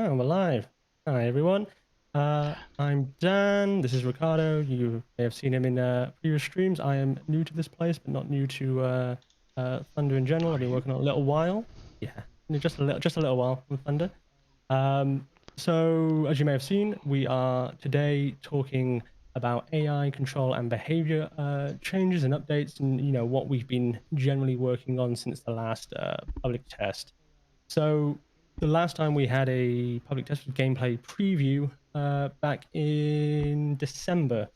Oh, we're live. Hi, everyone. I'm Dan. This is Ricardo. You may have seen him in previous streams. I am new to this place, but not new to Thunder in general. Are I've been you? working on it a little while. Yeah, just a little while on Thunder. So, as you may have seen, we are today talking about AI control and behavior changes and updates, and what we've been generally working on since the last public test. So the last time we had a public test with gameplay preview back in December.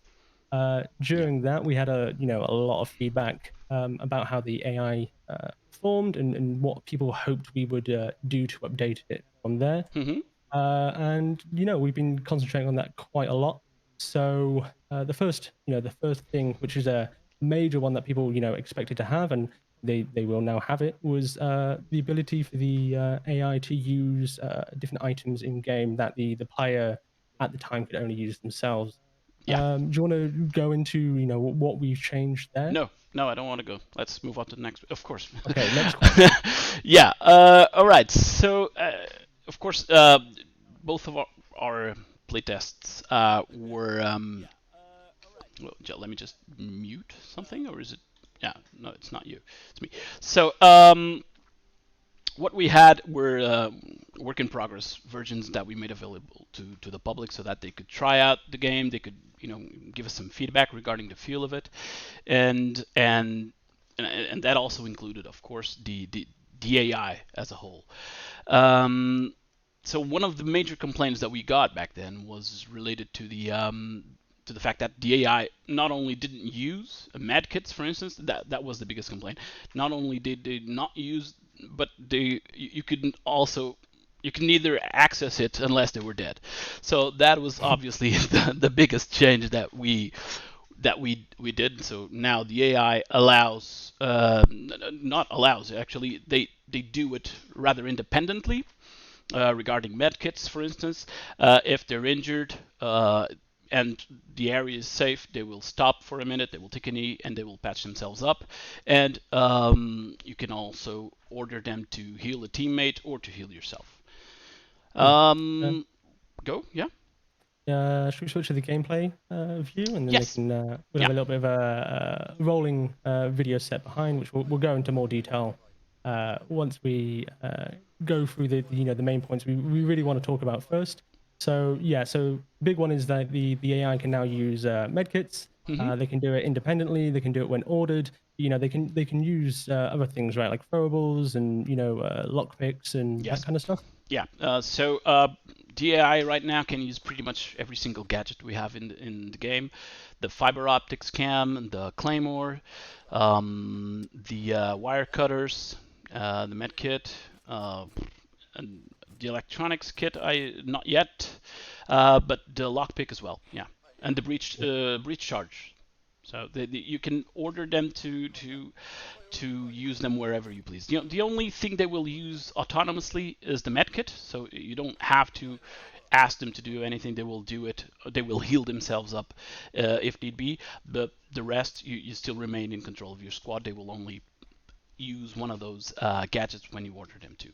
Yeah. During that, we had a lot of feedback about how the AI performed and what people hoped we would do to update it from there. Mm-hmm. And we've been concentrating on that quite a lot. So the first thing, which is a major one that people expected to have, and they will now have it, was the ability for the AI to use different items in game that the player at the time could only use themselves. Yeah. Do you want to go into what we've changed there? No, I don't want to go. Let's move on to the next. Of course. Okay, next question. Yeah. All right. So, of course, both of our playtests were. Well, let me just mute something, or is it? Yeah. No, it's not you. It's me. So, what we had were work in progress versions that we made available to the public so that they could try out the game. They could give us some feedback regarding the feel of it, and that also included, of course, the AI as a whole. So one of the major complaints that we got back then was related to the fact that the AI not only didn't use medkits, for instance. That was the biggest complaint. Not only did they not use, but you couldn't also, you can neither access it unless they were dead. So that was obviously the biggest change that we did. So now the AI allows, not allows, actually they do it rather independently. Regarding medkits, for instance, if they're injured and the area is safe, they will stop for a minute, they will take a knee, and they will patch themselves up. And you can also order them to heal a teammate or to heal yourself. Hmm. Uh, Go, yeah, Should we switch to the gameplay view, and then they yes, can we'll yeah, have a little bit of a rolling video set behind, which we'll go into more detail once we go through the main points we really want to talk about first. So yeah, so big one is that the AI can now use medkits. mm-hmm. They can do it independently. They can do it when ordered. They can use other things, right, like throwables and lockpicks and that Yes. kind of stuff. Yeah. So DAI right now can use pretty much every single gadget we have in the game. The fiber optics cam, the claymore, the wire cutters, the med kit, and the electronics kit. I not yet, but the lockpick as well. Yeah, and the breach charge. So you can order them to use them wherever you please. The only thing they will use autonomously is the medkit, so you don't have to ask them to do anything. They will do it. They will heal themselves up if need be. But the rest, you still remain in control of your squad. They will only use one of those gadgets when you order them to.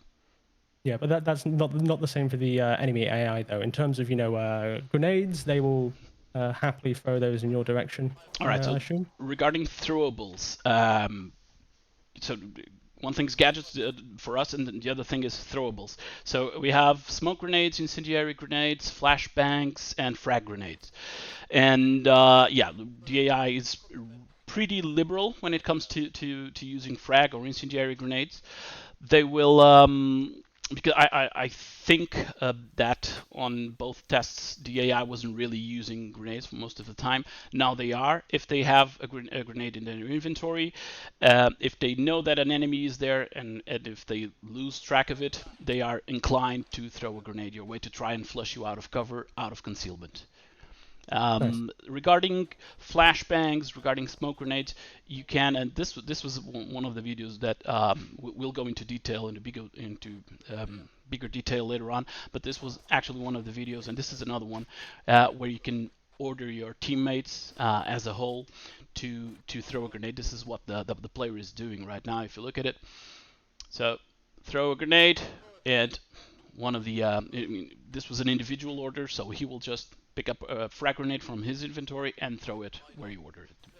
Yeah, but that's not the same for the enemy AI though. In terms of grenades, they will happily throw those in your direction. All right. I So assume. regarding throwables, so one thing's gadgets for us, and the other thing is throwables. So we have smoke grenades, incendiary grenades, flashbangs, and frag grenades. And yeah, the AI is pretty liberal when it comes to using frag or incendiary grenades. They will because I think that on both tests the AI wasn't really using grenades for most of the time. Now they are. If they have a grenade in their inventory, if they know that an enemy is there, and if they lose track of it, they are inclined to throw a grenade your way to try and flush you out of cover, out of concealment. Nice. Regarding flashbangs, regarding smoke grenades, you can, and this was one of the videos that we'll go into detail bigger detail later on. But this was actually one of the videos, and this is another one where you can order your teammates as a whole to throw a grenade. This is what the player is doing right now. If you look at it, so throw a grenade, and one of the this was an individual order, so he will just pick up a frag grenade from his inventory and throw it where you ordered it.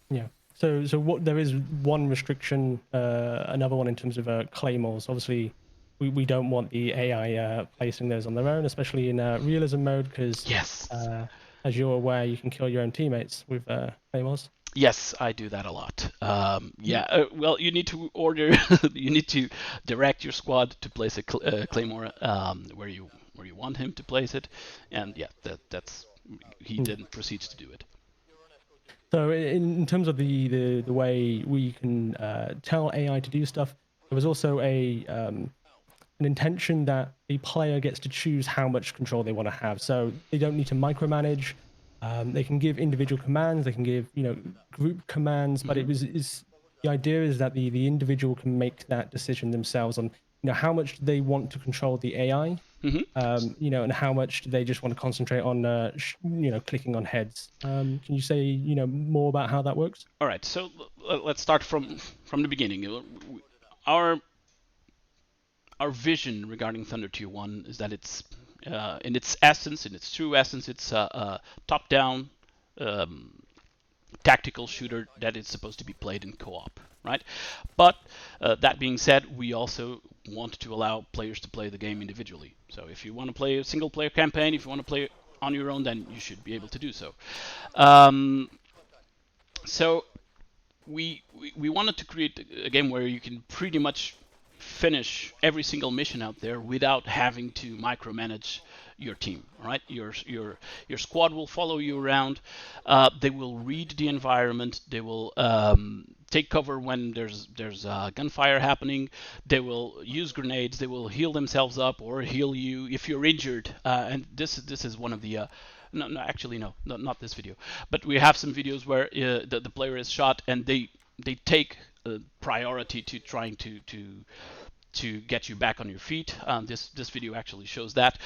Yeah. So what there is one restriction, another one in terms of claymores. Obviously, we don't want the AI placing those on their own, especially in realism mode, because Yes. as you're aware, you can kill your own teammates with claymores. Yes, I do that a lot. Yeah, well, you need to order, you need to direct your squad to place a claymore where you want him to place it, and yeah, that's he then proceeds to do it. So in terms of the way we can tell AI to do stuff, there was also an intention that the player gets to choose how much control they want to have. So they don't need to micromanage. They can give individual commands. They can give group commands. But the idea is that the individual can make that decision themselves on how much they want to control the AI. And how much do they just want to concentrate on clicking on heads. Can you say more about how that works? All right, so let's start from the beginning. Our vision regarding Thunder Tier 1 is that it's in its essence, in its true essence, it's a top-down tactical shooter that is supposed to be played in co-op, right? But that being said, we also want to allow players to play the game individually. So if you want to play a single-player campaign, if you want to play on your own, then you should be able to do so. So we wanted to create a game where you can pretty much finish every single mission out there without having to micromanage your team. Right? Your squad will follow you around. They will read the environment. They will take cover when there's gunfire happening. They will use grenades. They will heal themselves up or heal you if you're injured. And this is one of the no, actually, no, not this video. But we have some videos where the player is shot and they take priority to trying to get you back on your feet. This video actually shows that.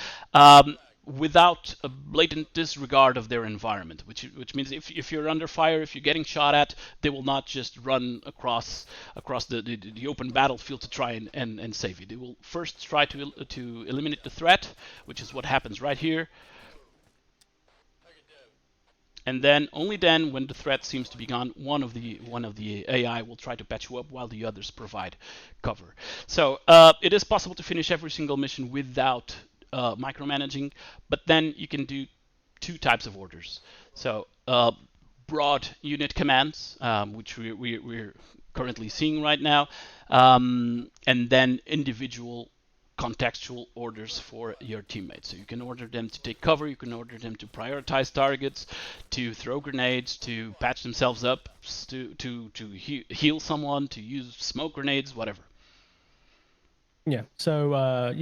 Without a blatant disregard of their environment, which means if you're under fire, if you're getting shot at, they will not just run across the open battlefield to try and save you. They will first try to eliminate the threat, which is what happens right here. And then, only then, when the threat seems to be gone, one of the AI will try to patch you up while the others provide cover. So it is possible to finish every single mission without micromanaging, but then you can do two types of orders. So broad unit commands, which we're currently seeing right now, and then individual contextual orders for your teammates. So you can order them to take cover, you can order them to prioritize targets, to throw grenades, to patch themselves up, to heal someone, to use smoke grenades, whatever. Yeah. So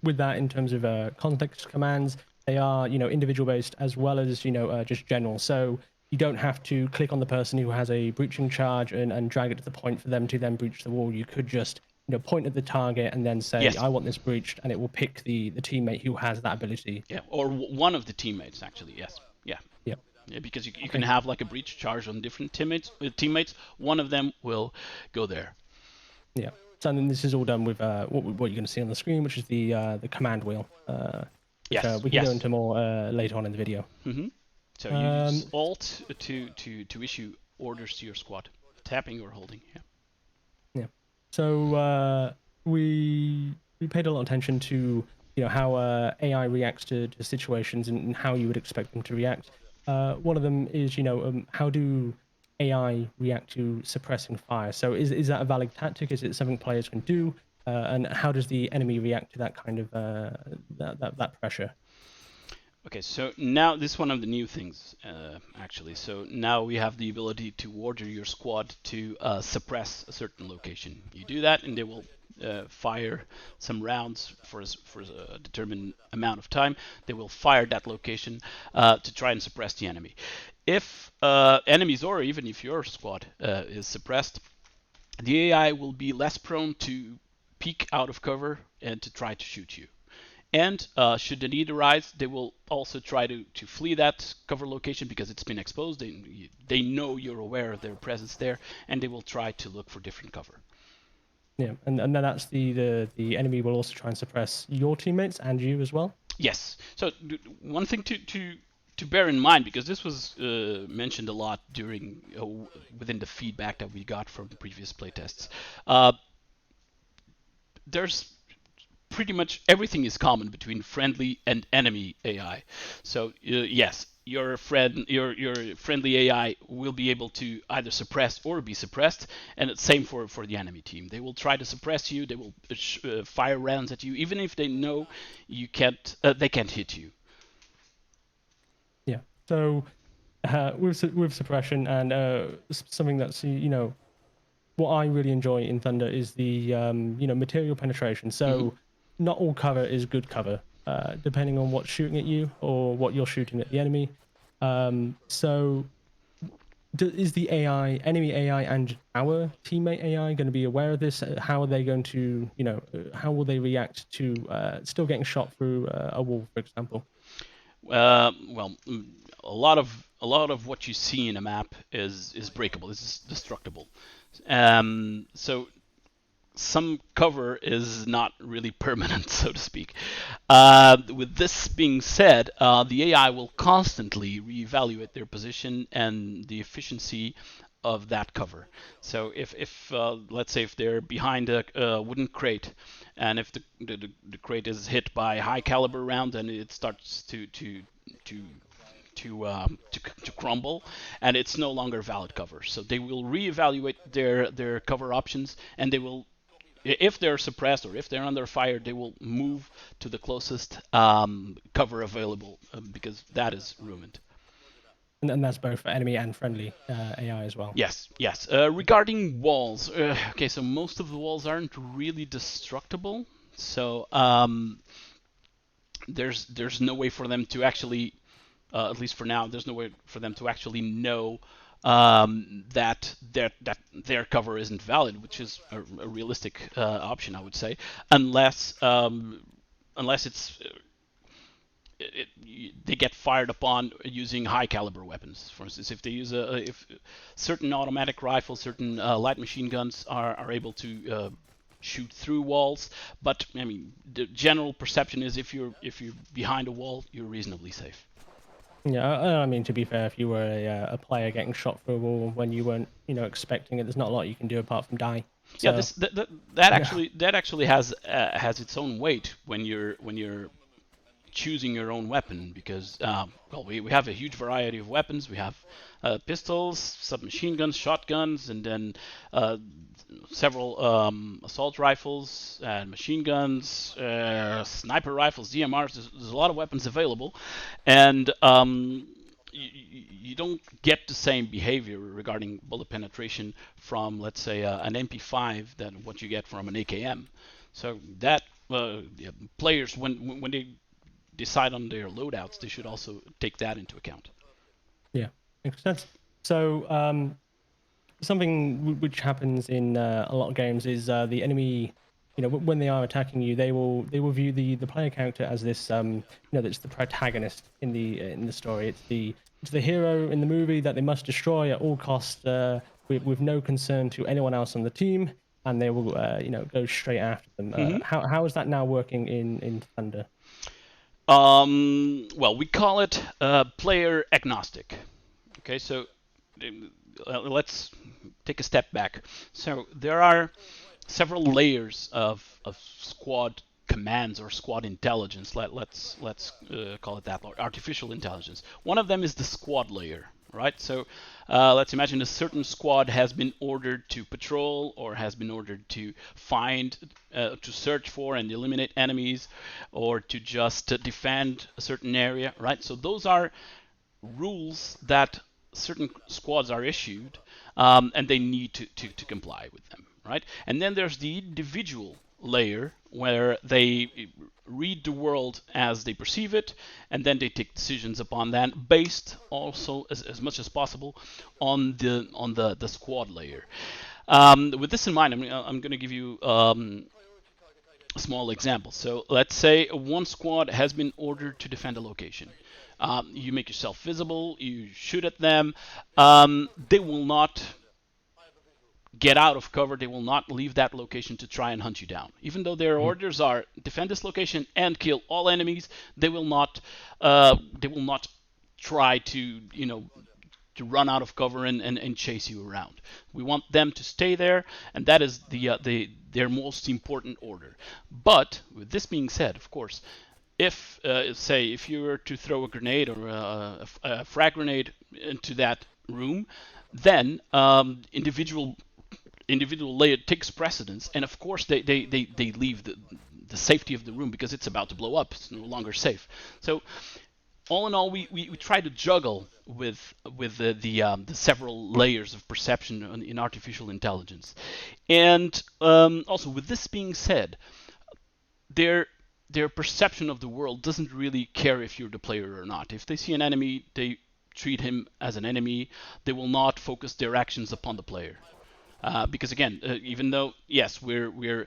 with that, in terms of context commands, they are individual based as well as just general. So you don't have to click on the person who has a breaching charge and drag it to the point for them to then breach the wall. You could just point at the target and then say, yes, I want this breached, and it will pick the teammate who has that ability. Yeah, or one of the teammates, actually, yes. Yeah. Yep. Yeah, because you can have like a breach charge on different teammates. One of them will go there. Yeah. So then this is all done with what you're going to see on the screen, which is the command wheel. Yes. We can go into more later on in the video. So you use Alt to issue orders to your squad, tapping or holding. Yeah. Yeah. So we paid a lot of attention to how AI reacts to situations and how you would expect them to react. One of them is how do AI react to suppressing fire? So is that a valid tactic? Is it something players can do? And how does the enemy react to that kind of that pressure? Okay, so now this is one of the new things, actually. So now we have the ability to order your squad to suppress a certain location. You do that, and they will fire some rounds for a determined amount of time. They will fire that location to try and suppress the enemy. If enemies, or even if your squad is suppressed, the AI will be less prone to peek out of cover and to try to shoot you. And should the need arise, they will also try to flee that cover location because it's been exposed. They know you're aware of their presence there, and they will try to look for different cover. Yeah, and then that's the enemy will also try and suppress your teammates and you as well. Yes. So one thing to bear in mind, because this was mentioned a lot during within the feedback that we got from previous playtests. There's pretty much everything is common between friendly and enemy AI. So yes, your friendly AI will be able to either suppress or be suppressed, and it's same for the enemy team. They will try to suppress you. They will fire rounds at you, even if they know you can't. They can't hit you. Yeah. So with suppression and something that's what I really enjoy in Thunder is the material penetration. Mm-hmm. So not all cover is good cover, depending on what's shooting at you or what you're shooting at the enemy. So is the enemy AI, and our teammate AI going to be aware of this? How are they going to, how will they react to still getting shot through a wall, for example? Well, a lot of what you see in a map is breakable. Is destructible. So some cover is not really permanent, so to speak. With this being said, the AI will constantly reevaluate their position and the efficiency of that cover. So if let's say if they're behind a wooden crate, and if the crate is hit by a high caliber round, and it starts to to crumble, and it's no longer valid cover. So they will reevaluate their cover options, and they will, if they're suppressed or if they're under fire, they will move to the closest cover available, because that is ruined. And that's both for enemy and friendly AI as well. Yes, yes. Regarding walls, okay, so most of the walls aren't really destructible. So there's no way for them to actually, at least for now, there's no way for them to actually know that their cover isn't valid, which is a realistic option, I would say, unless unless they get fired upon using high caliber weapons. For instance, if they use if certain automatic rifles, certain light machine guns are able to shoot through walls. But I mean, the general perception is if you're behind a wall, you're reasonably safe. Yeah, I mean, to be fair, if you were a player getting shot through a wall when you weren't, expecting it, there's not a lot you can do apart from die. Yeah, So, yeah, that actually has its own weight when you're choosing your own weapon, because well, we have a huge variety of weapons. We have pistols, submachine guns, shotguns, and then several assault rifles and machine guns, sniper rifles, DMRs. There's a lot of weapons available, and you don't get the same behavior regarding bullet penetration from, let's say, an MP5 than what you get from an AKM. So that yeah, players, when they decide on their loadouts, they should also take that into account. yeah, makes sense. So, something which happens in a lot of games is the enemy. When they are attacking you, they will view the player character as this. That's the protagonist in the story. It's the hero in the movie that they must destroy at all costs, with no concern to anyone else on the team, and they will go straight after them. Mm-hmm. How is that now working in Thunder? Well, we call it player agnostic. Okay, so let's take a step back. So there are several layers of squad commands or squad intelligence. Let's call it that, or artificial intelligence. One of them is the squad layer, right? So let's imagine a certain squad has been ordered to patrol, or has been ordered to find, to search for and eliminate enemies, or to just defend a certain area, right? So those are rules that certain squads are issued, and they need to comply with them, right? And then there's the individual layer, where they read the world as they perceive it, and then they take decisions upon that, based also as much as possible on the squad layer. With this in mind, I'm going to give you a small example. So let's say one squad has been ordered to defend a location. You make yourself visible, you shoot at them. They will not get out of cover. They will not leave that location to try and hunt you down. Even though their orders are defend this location and kill all enemies, they will not. They will not try to to run out of cover and chase you around. We want them to stay there, and that is their most important order. But with this being said, of course, if say if you were to throw a grenade or a frag grenade into that room, then individual layer takes precedence, and of course they leave the safety of the room because it's about to blow up. It's no longer safe. So all in all, we try to juggle with the several layers of perception in artificial intelligence. And also, with this being said, their perception of the world doesn't really care if you're the player or not. If they see an enemy, they treat him as an enemy. They will not focus their actions upon the player. Because again, even though yes, we're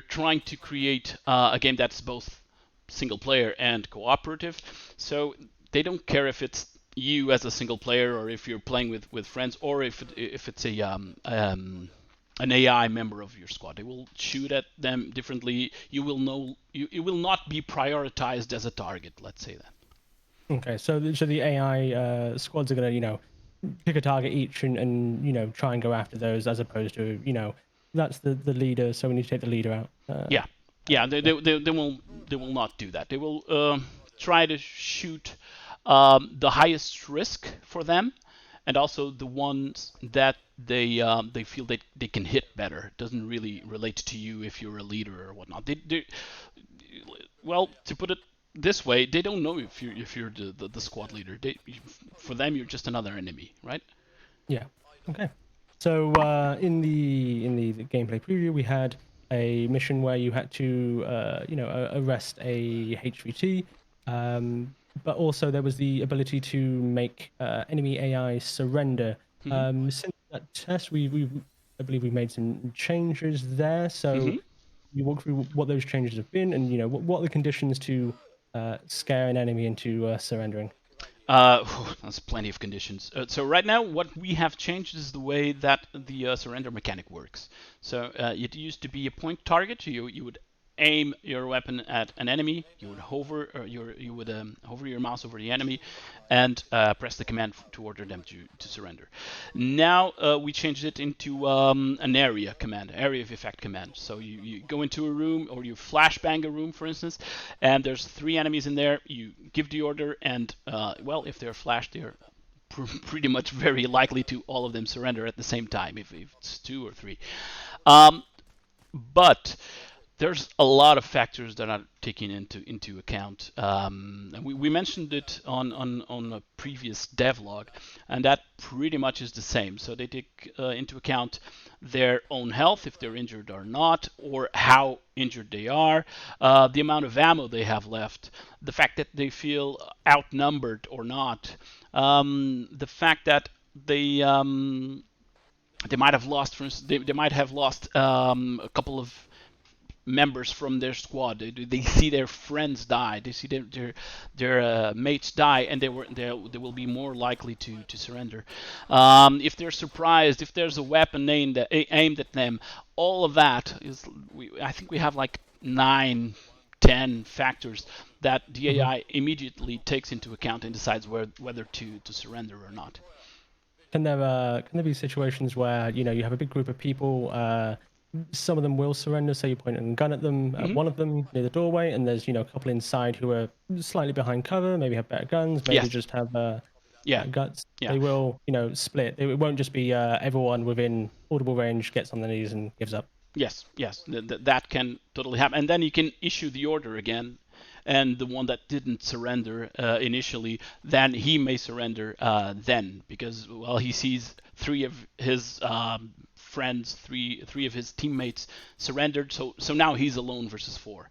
trying to create a game that's both single player and cooperative, so they don't care if it's you as a single player or if you're playing with friends or if it's an AI member of your squad. They will shoot at them differently. You will not be prioritized as a target. Let's say that. Okay, so the AI squads are gonna pick a target each and try and go after those, as opposed to that's the leader, so we need to take the leader out. They will not do that. They will try to shoot the highest risk for them, and also the ones that they feel they can hit better. It doesn't really relate to you if you're a leader or whatnot. Well, to put it this way, they don't know if you're the squad leader. For them, you're just another enemy, right? Yeah. Okay. So in the gameplay preview, we had a mission where you had to arrest a HVT, but also there was the ability to make enemy AI surrender. Since that test, I believe we made some changes there. So you walk through what those changes have been, and what are the conditions to scare an enemy into surrendering. That's plenty of conditions. So right now, what we have changed is the way that the surrender mechanic works. So it used to be a point target. You would aim your weapon at an enemy. You would hover hover your mouse over the enemy, and press the command to order them to surrender. Now we changed it into an area command, area of effect command. So you go into a room, or you flashbang a room, for instance, and there's 3 enemies in there. You give the order, and well, if they're flashed, they're pretty much very likely to all of them surrender at the same time, if it's 2 or 3. But there's a lot of factors that are taken into account. And we mentioned it on a previous devlog, and that pretty much is the same. So they take into account their own health, if they're injured or not, or how injured they are, the amount of ammo they have left, the fact that they feel outnumbered or not, the fact that they might have lost, for instance, they might have lost a couple of members from their squad. They see their friends die. They see their mates die, and they will be more likely to surrender. If they're surprised, if there's a weapon aimed at them, all of that is. I think we have like 9-10 factors that the AI immediately takes into account and decides whether to surrender or not. Can there be situations where you have a big group of people? Some of them will surrender. Say you point a gun at them, at one of them near the doorway, and there's a couple inside who are slightly behind cover, maybe have better guns, maybe just have guts. Yeah. They will split. It won't just be everyone within audible range gets on their knees and gives up. Yes, that can totally happen, and then you can issue the order again, and the one that didn't surrender initially, then he may surrender then, because well, he sees 3 of his friends, three of his teammates surrendered, so now he's alone versus 4.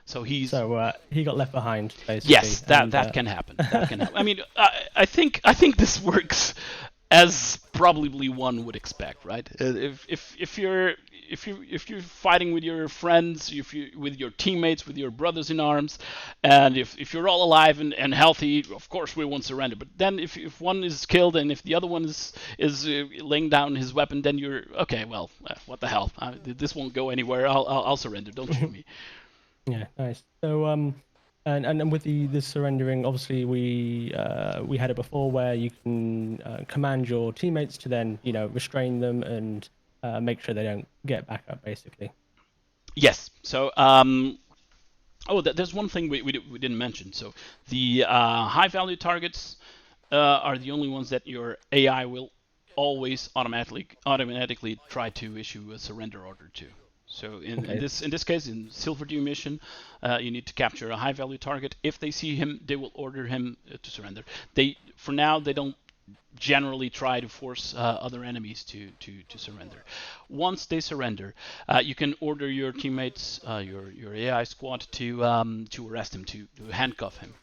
So he got left behind, basically. Yes, that can happen. That can happen. I mean, I think this works as probably one would expect, right? If you're fighting with your friends, with your teammates, with your brothers in arms, and if you're all alive and healthy, of course we won't surrender. But then if one is killed and if the other one is laying down his weapon, then you're okay. Well, what the hell? This won't go anywhere. I'll surrender. Don't shoot me. Yeah, nice. So and with the surrendering, obviously we had it before where you can command your teammates to then restrain them and make sure they don't get back up, basically. Yes. So there's one thing we didn't mention. So the high value targets are the only ones that your AI will always automatically try to issue a surrender order to. So in, Okay. in this case, in Silver Dew mission, you need to capture a high value target. If they see him, they will order him to surrender. For now they don't generally try to force other enemies to surrender. Once they surrender, you can order your teammates, your AI squad to arrest him, to handcuff him.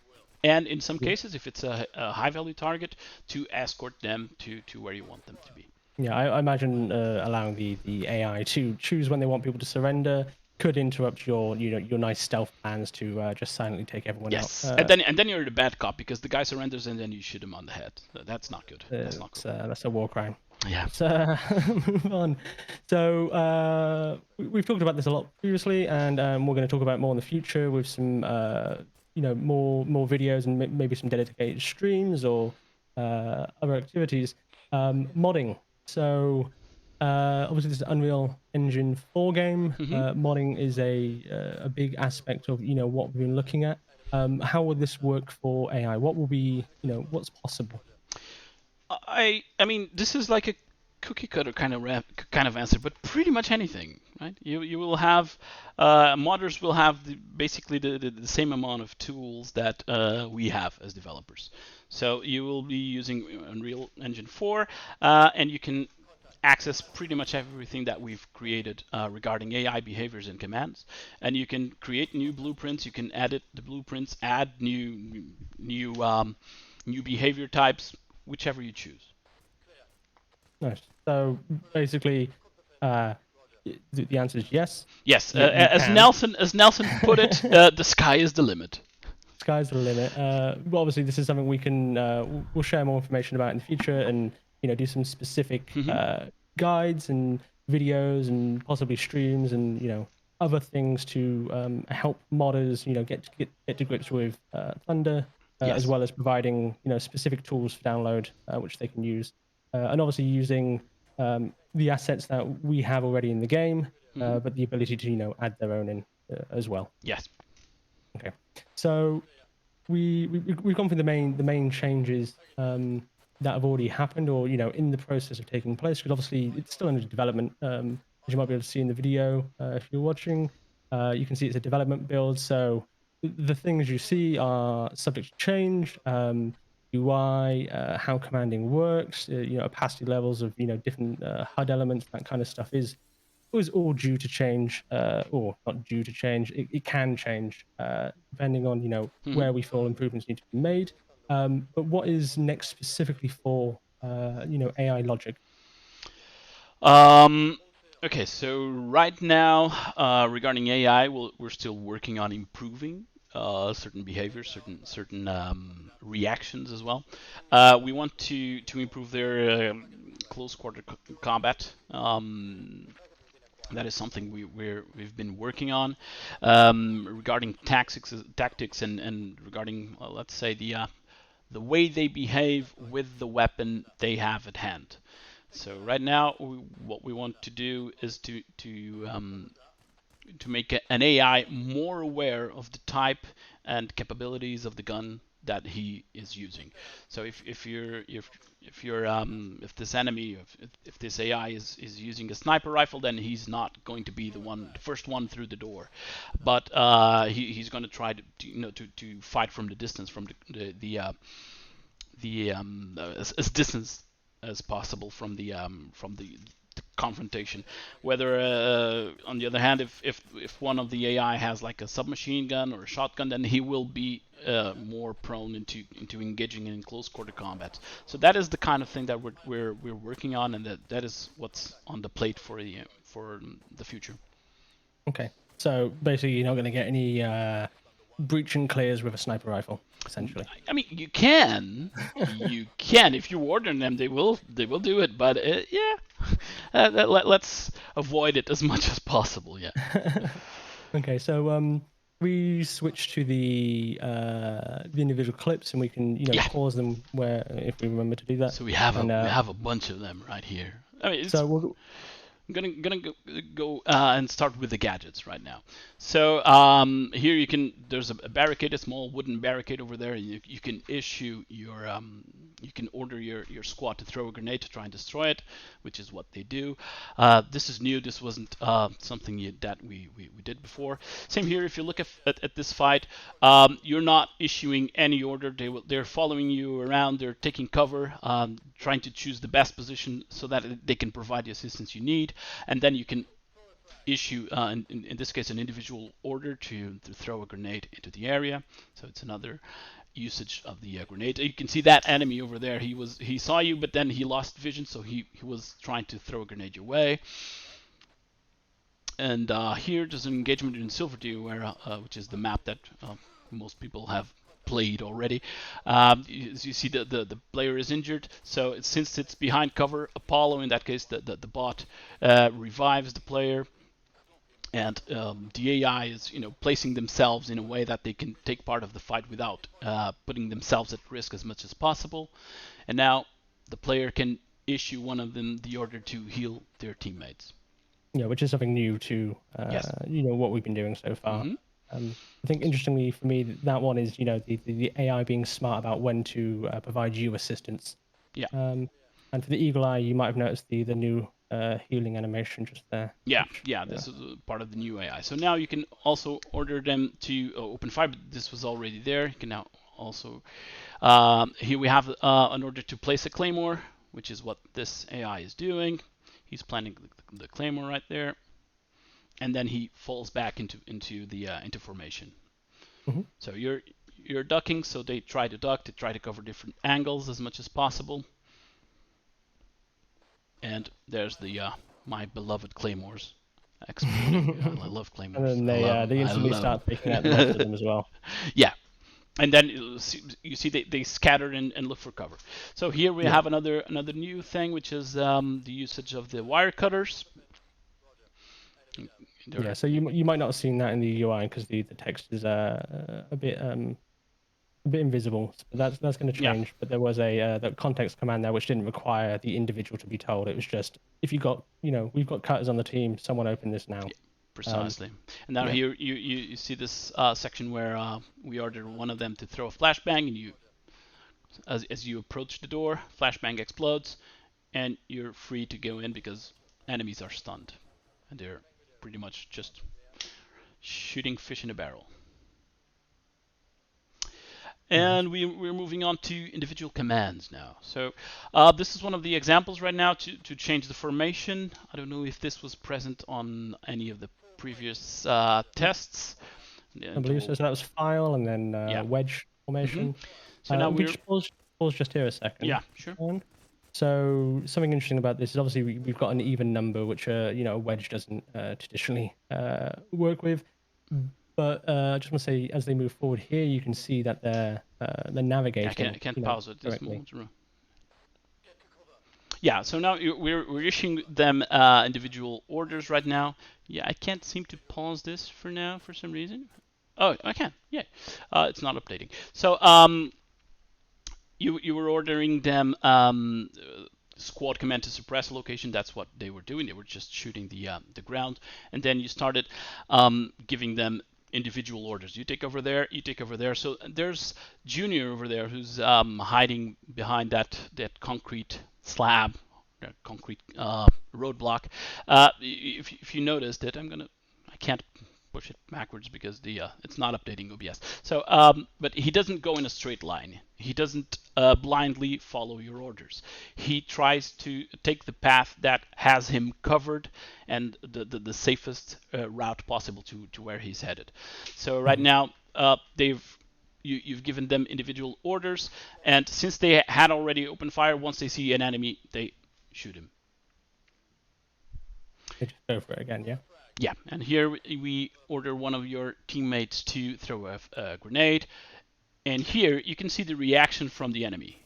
And in some cases, if it's a high value target, to escort them to where you want them to be. Yeah, I imagine allowing the AI to choose when they want people to surrender could interrupt your your nice stealth plans to just silently take everyone out. Yes, and then you're the bad cop because the guy surrenders and then you shoot him on the head. That's not good. That's not good. That's a war crime. Yeah. Let's move on. So we've talked about this a lot previously, and we're going to talk about more in the future with some more videos and maybe some dedicated streams or other activities. Modding. So obviously this is Unreal Engine 4 game. Modding is a big aspect of what we've been looking at. How would this work for AI? What will be what's possible? I mean, this is like a cookie cutter kind of answer, but pretty much anything, right? You will have modders will have basically the same amount of tools that we have as developers. So you will be using Unreal Engine 4, and you can access pretty much everything that we've created regarding AI behaviors and commands. And you can create new blueprints. You can edit the blueprints, add new behavior types, whichever you choose. Nice. So basically, the answer is yes. Yes, You as can. Nelson put it, the sky is the limit. Sky's the limit. Well, obviously, this is something we can we'll share more information about in the future, and do some specific guides and videos and possibly streams and other things to help modders get to grips with Thunder, Yes. as well as providing specific tools for download which they can use, and obviously using the assets that we have already in the game, but the ability to add their own in as well. Yes. Okay, so we've gone through the main changes that have already happened or in the process of taking place, because obviously it's still under development. As you might be able to see in the video if you're watching, you can see it's a development build. So the things you see are subject to change. UI, how commanding works, opacity levels of different HUD elements, that kind of stuff is all due to change, or not due to change. It can change depending on where we feel improvements need to be made. But what is next specifically for AI logic? Okay, so right now, regarding AI, we're still working on improving certain behaviors, certain reactions as well. We want to improve their close quarter combat. That is something we've been working on regarding tactics and regarding let's say the way they behave with the weapon they have at hand. So right now, what we want to do is to make an AI more aware of the type and capabilities of the gun that he is using. So if this enemy, if this AI is using a sniper rifle, then he's not going to be the first one through the door, but he's going to try to fight from the distance, from as distance as possible from the confrontation. Whether on the other hand, if one of the AI has like a submachine gun or a shotgun, then he will be more prone into engaging in close quarter combat. So that is the kind of thing that we're working on, and that is what's on the plate for for the future. Okay. So basically, you're not going to get any breach and clears with a sniper rifle, essentially. I mean, you can if you order them, they will do it. But yeah, let's avoid it as much as possible. Yeah. Okay, so we switch to the individual clips, and we can pause them where if we remember to do that. So we have and, a bunch of them right here. I mean, so we'll, I'm gonna go and start with the gadgets right now. So here there's a barricade, a small wooden barricade over there. You can issue you can order your squad to throw a grenade to try and destroy it, which is what they do. This is new. This wasn't something that we did before. Same here. If you look at this fight, you're not issuing any order. They're following you around. They're taking cover, trying to choose the best position so that they can provide the assistance you need, and then you can issue, in this case, an individual order to throw a grenade into the area. So it's another usage of the grenade. You can see that enemy over there. He saw you, but then he lost vision, so he was trying to throw a grenade your way. And here there's an engagement in Silverdew, which is the map that most people have played already. You see the player is injured, so since it's behind cover, Apollo, in that case the bot, revives the player. And the AI is placing themselves in a way that they can take part of the fight without putting themselves at risk as much as possible. And now the player can issue one of them the order to heal their teammates. Yeah, which is something new to Yes. what we've been doing so far. Mm-hmm. I think interestingly for me, that one is the AI being smart about when to provide you assistance. Yeah. And for the eagle eye, you might have noticed the new healing animation just there. Yeah, this is part of the new AI. So now you can also order them to open fire, but this was already there. You can now also, here we have an order to place a claymore, which is what this AI is doing. He's planting the claymore right there, and then he falls back into formation. Mm-hmm. So you're ducking, so they try to duck, they try to cover different angles as much as possible. And there's the my beloved claymores exploding. I love claymores. And then they instantly start taking out the rest of them as well. Yeah, and then you see they scatter and look for cover. So here we have another new thing, which is the usage of the wire cutters. Yeah, so you might not have seen that in the UI because the text is a bit invisible. But that's going to change. But there was the context command there which didn't require the individual to be told. It was just if you got we've got cutters on the team. Someone open this now. Precisely. And now here you see this section where we ordered one of them to throw a flashbang, and you as you approach the door, flashbang explodes, and you're free to go in because enemies are stunned, and they're pretty much just shooting fish in a barrel. And we're moving on to individual commands now. So this is one of the examples right now to change the formation. I don't know if this was present on any of the previous tests. I believe so. So that was file and then wedge formation. Mm-hmm. So now we just pause just here a second. Yeah, sure. So something interesting about this is obviously we've got an even number, which a wedge doesn't traditionally work with. But I just want to say, as they move forward here, you can see that they're navigating. I can't pause at this moment. Yeah, so now we're issuing them individual orders right now. Yeah, I can't seem to pause this for now for some reason. Oh, I can. Yeah, it's not updating. So you were ordering them squad command to suppress a location. That's what they were doing. They were just shooting the ground, and then you started giving them individual orders. You take over there, you take over there. So there's Junior over there who's hiding behind that concrete slab, that concrete roadblock. If you noticed it, I can't push it backwards because it's not updating OBS. So but he doesn't go in a straight line. He doesn't blindly follow your orders. He tries to take the path that has him covered and the safest route possible to where he's headed. So right now you've given them individual orders, and since they had already opened fire, once they see an enemy, they shoot him. they just go for it again. Yeah. Yeah, and here we order one of your teammates to throw a grenade, and here you can see the reaction from the enemy.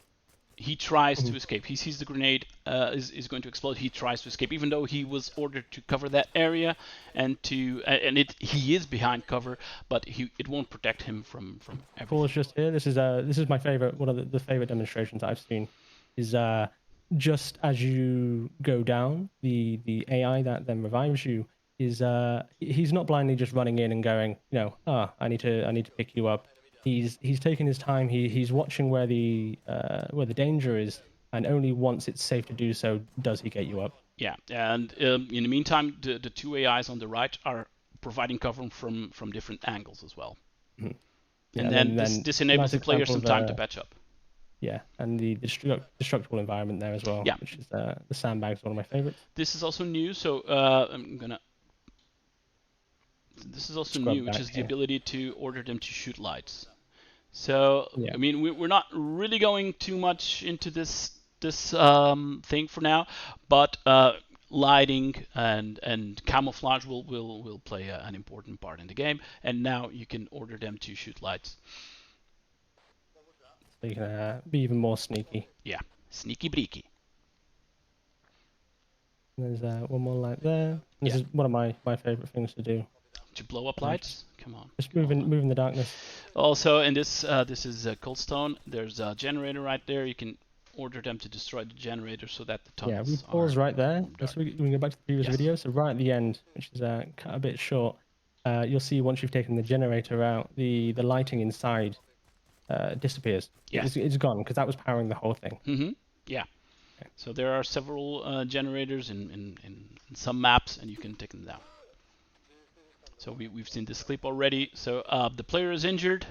He tries to Mhm. escape. He sees the grenade is going to explode. He tries to escape, even though he was ordered to cover that area and he is behind cover, but it won't protect him from everything. Pause just here. This is my favorite. One of the favorite demonstrations I've seen is just as you go down, the AI that then revives you is he's not blindly just running in and going, I need to pick you up. He's taking his time. He's watching where the danger is, and only once it's safe to do so does he get you up. Yeah, and in the meantime, the two AIs on the right are providing cover from different angles as well. Mhm. Yeah, And and then then this a enables nice the player example some of time to patch up. yeah, and the destructible environment there as well, Yeah, which is the sandbags, one of my favorites. this is also new. So I'm gonna. This is also Scrub new, which back is the here. ability to order them to shoot lights. So Yeah, I mean, we're not really going too much into this thing for now, but lighting and camouflage will play an important part in the game. And now you can order them to shoot lights. so you can be even more sneaky. Yeah, sneaky breaky. There's one more light there. This Yeah, is one of my favorite things to do. to blow up Just lights. Come on, come moving the darkness. Also, in this is cold stone. There's a generator right there. You can order them to destroy the generator so that the Yeah, we tunnels pause are right there. dark. So we can go back to the previous Yes. video. So right at the end, which is cut a bit short, you'll see once you've taken the generator out, the lighting inside disappears. Yes. It's gone because that was powering the whole thing. Yeah. Okay. So there are several generators in some maps, and you can take them down. So we've seen this clip already. So the player is injured.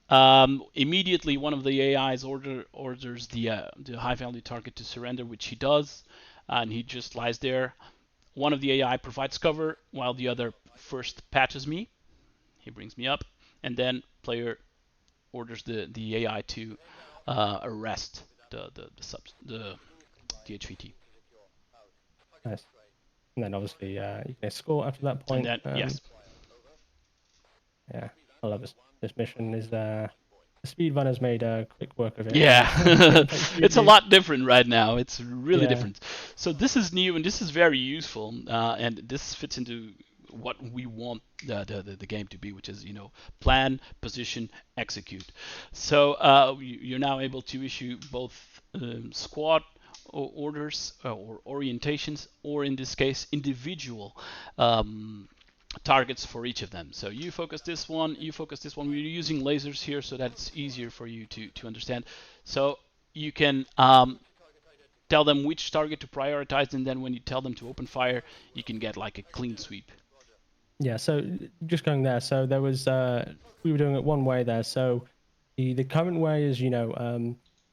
Immediately, one of the AIs orders the high value target to surrender, which he does, and he just lies there. One of the AI provides cover, while the other first patches me. He brings me up, and then player orders the AI to arrest the HVT. Nice. And then obviously you can escort after that And point. then yes, Yeah, I love this. This mission is the speedrunners made quick work of it. yeah, Thanks to it's a you. lot different right now. It's really Yeah, different. So this is new and this is very useful, and this fits into what we want the game to be, which is plan, position, execute. So you're now able to issue both squad orders or orientations, or in this case individual targets for each of them. So you focus this one, you focus this one. We're using lasers here so that it's easier for you to understand. So you can tell them which target to prioritize, and then when you tell them to open fire, you can get like a clean sweep. yeah. So just going there. So there was we were doing it one way there. So the current way is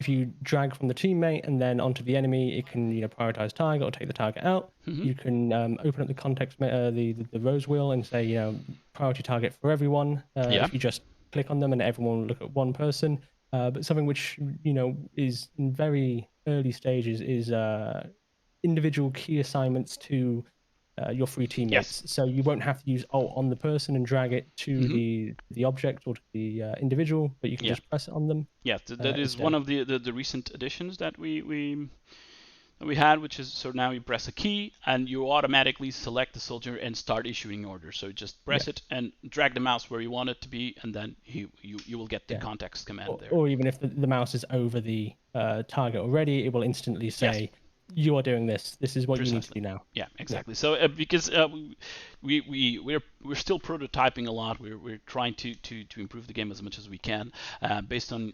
if you drag from the teammate and then onto the enemy, it can prioritize target or take the target out. Mm-hmm. You can open up the context the rose wheel and say priority target for everyone. Yeah. If you just click on them and everyone will look at one person. But something which is in very early stages is individual key assignments to your three Yes. teammates. So you won't have to use alt on the person and drag it to Mm-hmm. the object or to the individual, but you can Yeah. just press it on them Yeah. That is one instead. of the recent additions that we had, which is so now you press a key and you automatically select the soldier and start issuing orders. So just Yeah, press it and drag the mouse where you want it to be, and then you will get the yeah. context command there. Or even if the mouse is over the target already, it will instantly Yes. say, "You are doing this. This is what you need to Precisely. do now." Yeah, Yeah, exactly. So because we're still prototyping a lot. We're trying to improve the game as much as we can, based on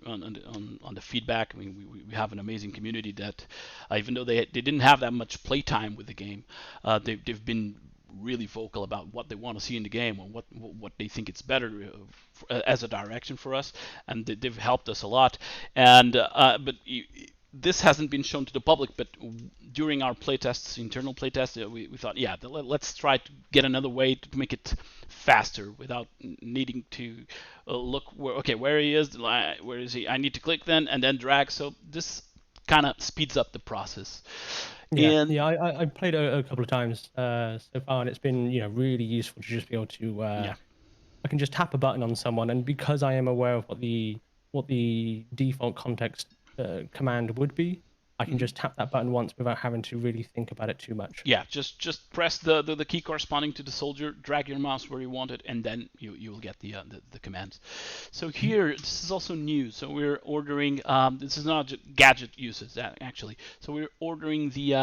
the feedback. I mean, we have an amazing community that, even though they didn't have that much playtime with the game, they've been really vocal about what they want to see in the game and what they think it's better as a direction for us, and they've helped us a lot. And but this hasn't been shown to the public, but during our playtests, internal playtests, we thought, yeah, let's try to get another way to make it faster without needing to look where he is, where is he? I need to click then and then drag. So this kind of speeds up the process. Yeah, And yeah. I played a couple of times so far, and it's been really useful to just be able to. yeah, I can just tap a button on someone, and because I am aware of what the default context command would be, I can just tap that button once without having to really think about it too much. yeah, just press the key corresponding to the soldier, drag your mouse where you want it, and then you will get the commands. So here, this is also new. So we're ordering. This is not gadget uses actually. So we're ordering the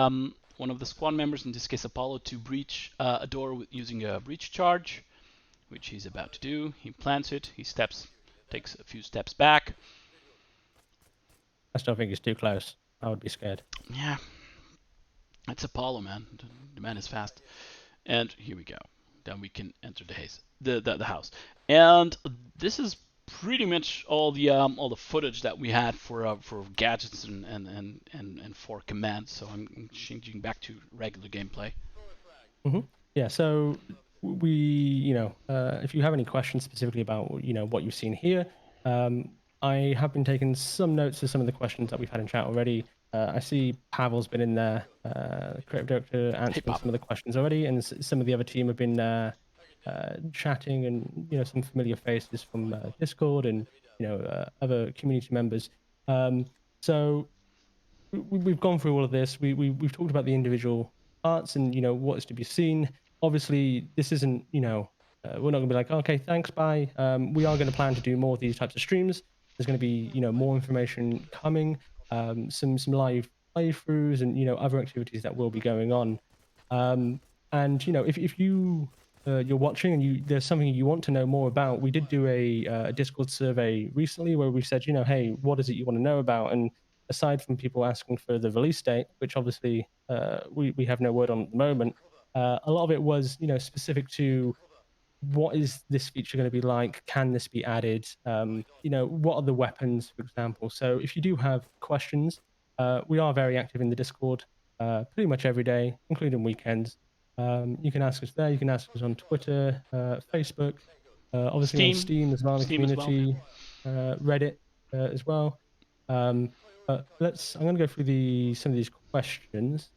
one of the squad members, in this case Apollo, to breach a door using a breach charge, which he's about to do. He plants it. He takes a few steps back. I still think it's too close. I would be scared. Yeah, it's Apollo, man. The man is fast. And here we go. Then we can enter the house. And this is pretty much all the footage that we had for gadgets and for commands. So I'm changing back to regular gameplay. Yeah. So if you have any questions specifically about what you've seen here, I have been taking some notes of some of the questions that we've had in chat already. I see Pavel's been in there, the creative director, answering some of the questions already, and some of the other team have been chatting, and some familiar faces from Discord and other community members. So we've gone through all of this. We've talked about the individual parts and what is to be seen. Obviously, this isn't we're not going to be like, okay, thanks, bye. We are going to plan to do more of these types of streams. There's going to be more information coming, some live playthroughs and other activities that will be going on. And if you're watching and there's something you want to know more about, we did do a Discord survey recently where we said, hey, what is it you want to know about? And aside from people asking for the release date, which obviously we have no word on at the moment, a lot of it was specific to what is this feature going to be like? Can this be added? What are the weapons, for example? So if you do have questions, we are very active in the Discord pretty much every day, including weekends. You can ask us there. You can ask us on Twitter, Facebook, obviously on Steam as well in the Steam as well. community, Reddit as well. I'm going to go through some of these questions.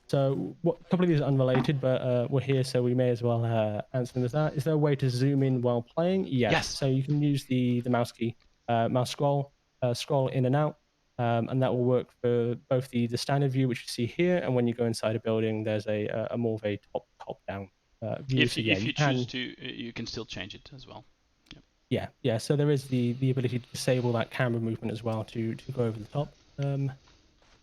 So a couple of these are unrelated, but we're here, so we may as well answer them as that. Is there a way to zoom in while playing? Yes. So you can use the mouse key, mouse scroll in and out, and that will work for both the standard view, which you see here, and when you go inside a building, there's a more of a top-down view. If you choose to, you can still change it as well. Yeah. So there is the ability to disable that camera movement as well to go over the top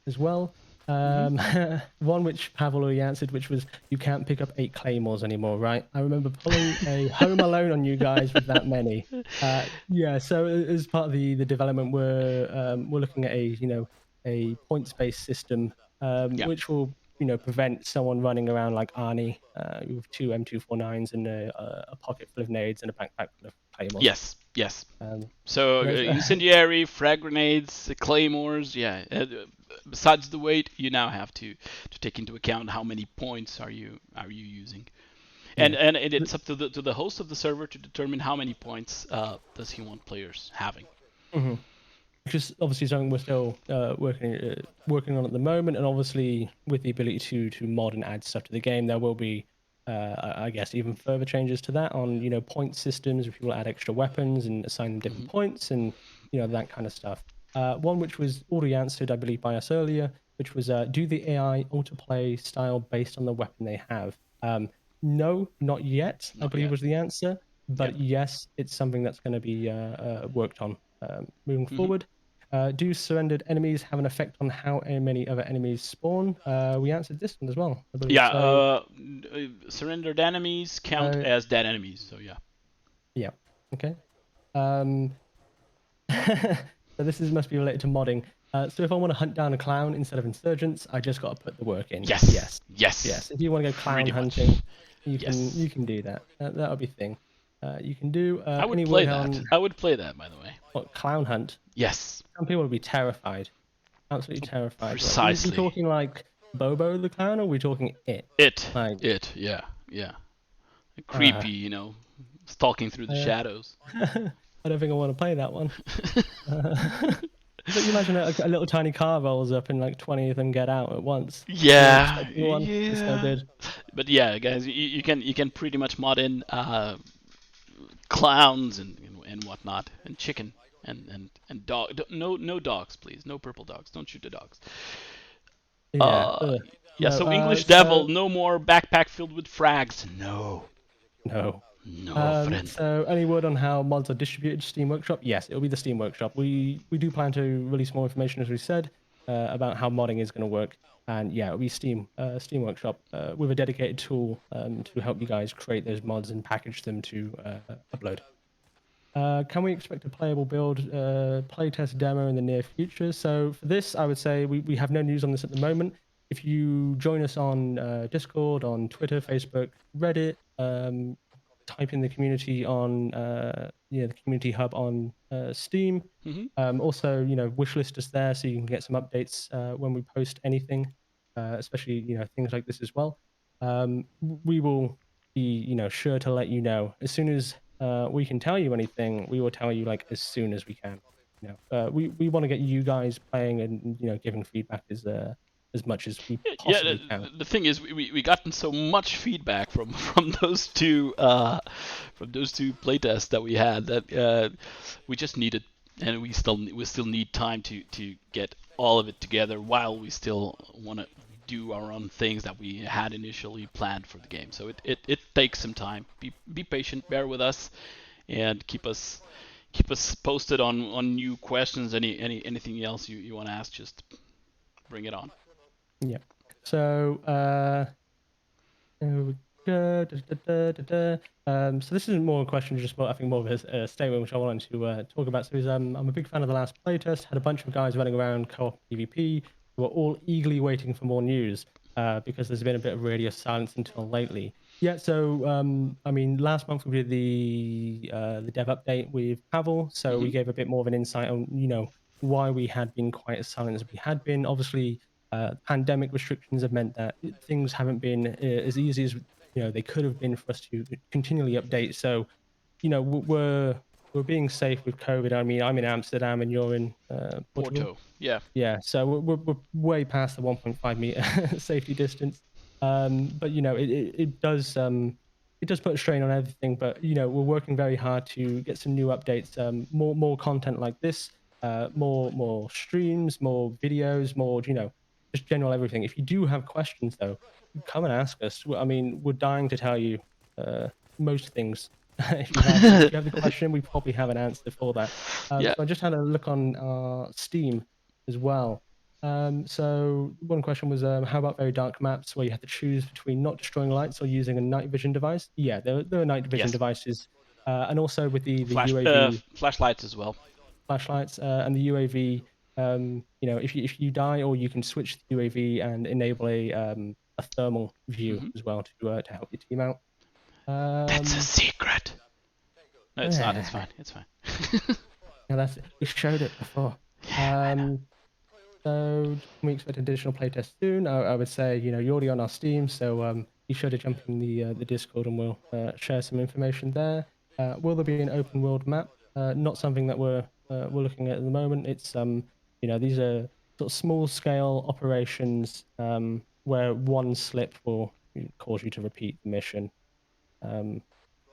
as well. One which Pavel already answered, which was you can't pick up 8 claymores anymore, right? I remember pulling a Home Alone on you guys with that many. So as part of the development, we're looking at a points-based system, which will prevent someone running around like Arnie with 2 M249s and a pocket full of nades and a backpack full of claymores. Yes. So incendiary, frag grenades, claymores. Yeah. Besides the weight, you now have to take into account how many points are you using, and it's up to the host of the server to determine how many points does he want players having. Which is obviously something we're still working on at the moment, and obviously with the ability to mod and add stuff to the game, there will be I guess even further changes to that on point systems, if you will add extra weapons and assign them different points and that kind of stuff. One which was already answered, I believe, by us earlier, which was do the AI autoplay style based on the weapon they have? No, not yet. I believe was the answer, but yes, it's something that's going to be worked on moving forward. Do surrendered enemies have an effect on how many other enemies spawn? We answered this one as well, I believe. Yeah, surrendered enemies count as dead enemies, so yeah. Yeah, okay. So this must be related to modding. So if I want to hunt down a clown instead of insurgents, I just got to put the work in. Yes. If you want to go clown hunting, you can do that. That would be a thing. You can do. I would play that. I would play that, by the way. What, clown hunt? Yes. Some people would be terrified, absolutely terrified. Precisely. Are we talking like Bobo the clown, or are we talking it? It. Yeah. Creepy, stalking through the shadows. I don't think I want to play that one. But you imagine a little tiny car rolls up and like 20 of them get out at once. You're Yeah, expecting one. It's no yeah. good. But yeah, guys, you can pretty much mod in clowns and whatnot, and chicken and dog. No dogs, please. No purple dogs. Don't shoot the dogs. Yeah. Uh, yeah. No. So English Devil, So no more backpack filled with frags. No, no. no, friend. So any word on how mods are distributed? Steam Workshop? Yes, it'll be the Steam Workshop. We do plan to release more information, as we said, about how modding is going to work. And yeah, it'll be Steam Workshop with a dedicated tool to help you guys create those mods and package them to upload. Can we expect a playable build playtest demo in the near future? So for this, I would say we have no news on this at the moment. If you join us on Discord, on Twitter, Facebook, Reddit, type in the community on the community hub on Steam. Mm-hmm. Also, wishlist us there so you can get some updates when we post anything, especially things like this as well. We will be sure to let you know as soon as we can tell you anything. We will tell you like as soon as we can. We want to get you guys playing and giving feedback as much as we Yeah, possibly can. the thing is, we gotten so much feedback from from those two playtests that we had that we just needed, and we still need time to get all of it together while we still want to do our own things that we had initially planned for the game. So it takes some time. Be patient, bear with us, and keep us posted on new questions. Anything else you want to ask, just bring it on. Yeah. So there we go. So this isn't more a question, just more, I think more of a statement which I wanted to talk about. So I'm a big fan of the last playtest. Had a bunch of guys running around co-op PvP who were all eagerly waiting for more news because there's been a bit of radio silence until lately. Yeah, so I mean, last month we did the dev update with Pavel, so we Mm-hmm. gave a bit more of an insight on why we had been quite as silent as we had been. Obviously, pandemic restrictions have meant that things haven't been as easy as they could have been for us to continually update. So we're being safe with COVID. I mean, I'm in Amsterdam and you're in Portugal. Porto, yeah. Yeah, so we're way past the 1.5 meter safety distance. But it does put a strain on everything. But we're working very hard to get some new updates, more content like this, more streams, more videos, more just general everything. If you do have questions though, come and ask us. I mean, we're dying to tell you most things. If you have the question, we probably have an answer for that. Yeah. So I just had a look on Steam as well. So one question was, how about very dark maps where you have to choose between not destroying lights or using a night vision device? Yeah, there are night vision Yes. devices, and also with the UAV Flashlights as well. flashlights and the UAV. If you die, or you can switch the UAV and enable a thermal view Mm-hmm. as well to help your team out. That's a Um, secret. No, it's not. It's yeah, fine. It's fine. that's it. We showed it before. Yeah, I know. Um, So can we expect additional playtests soon? I would say you're already on our Steam, so be sure to jump in the Discord and we'll share some information there. Will there be an open world map? Not something that we're looking at the moment. It's these are sort of small scale operations where one slip will cause you to repeat the mission. Um,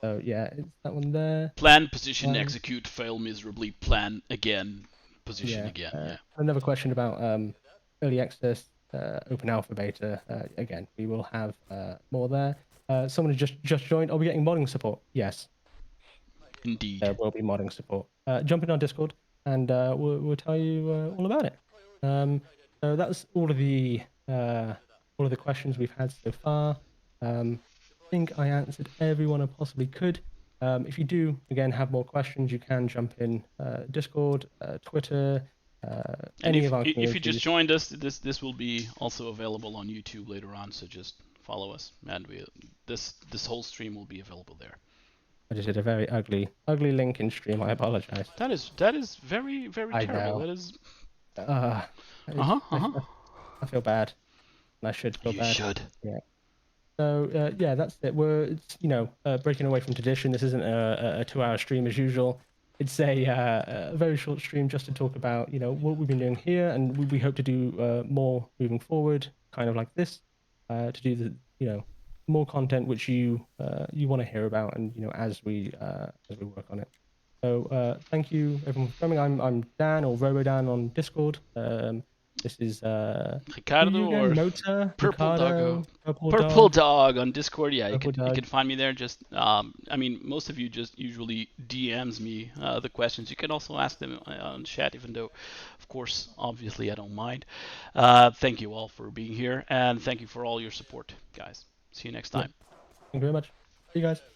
so yeah, it's that one there. Plan, position, Um, execute, fail miserably. Plan again, position Yeah. again. Yeah. Another question about early access, open alpha, beta. Again, we will have more there. Someone has just joined. Are we getting modding support? Yes, there Indeed. will be modding support. Jump in our Discord and we'll tell you all about it. So that's all of the questions we've had so far. I think I answered everyone I possibly could. If you do, again, have more questions, you can jump in Discord, Twitter, And any of our if you just communities. joined us, this will be also available on YouTube later on. So just follow us, and this whole stream will be available there. I just did a very ugly link in stream. I apologize. That is very I terrible. know. That is. Uh, Uh I, huh. Uh I, huh. I feel bad. And I should feel You bad. should. Yeah. So yeah, that's it. It's breaking away from tradition. This isn't a 2-hour stream as usual. it's a very short stream just to talk about what we've been doing here, and we hope to do more moving forward, kind of like this, to do the more content which you want to hear about, and as we work on it. So thank you everyone for coming. I'm Dan, or RoboDan on Discord. This is who are Ricardo you again? or Mota, Purple Doggo. Ricardo, Purple Purple Dog, Dog on Discord. Yeah, Purple you Dog. can find me there. Just I mean, most of you just usually DMs me the questions. You can also ask them on chat, even though, of course, obviously I don't mind. Thank you all for being here, and thank you for all your support, guys. See you next Yeah, time. thank you very much. See you guys.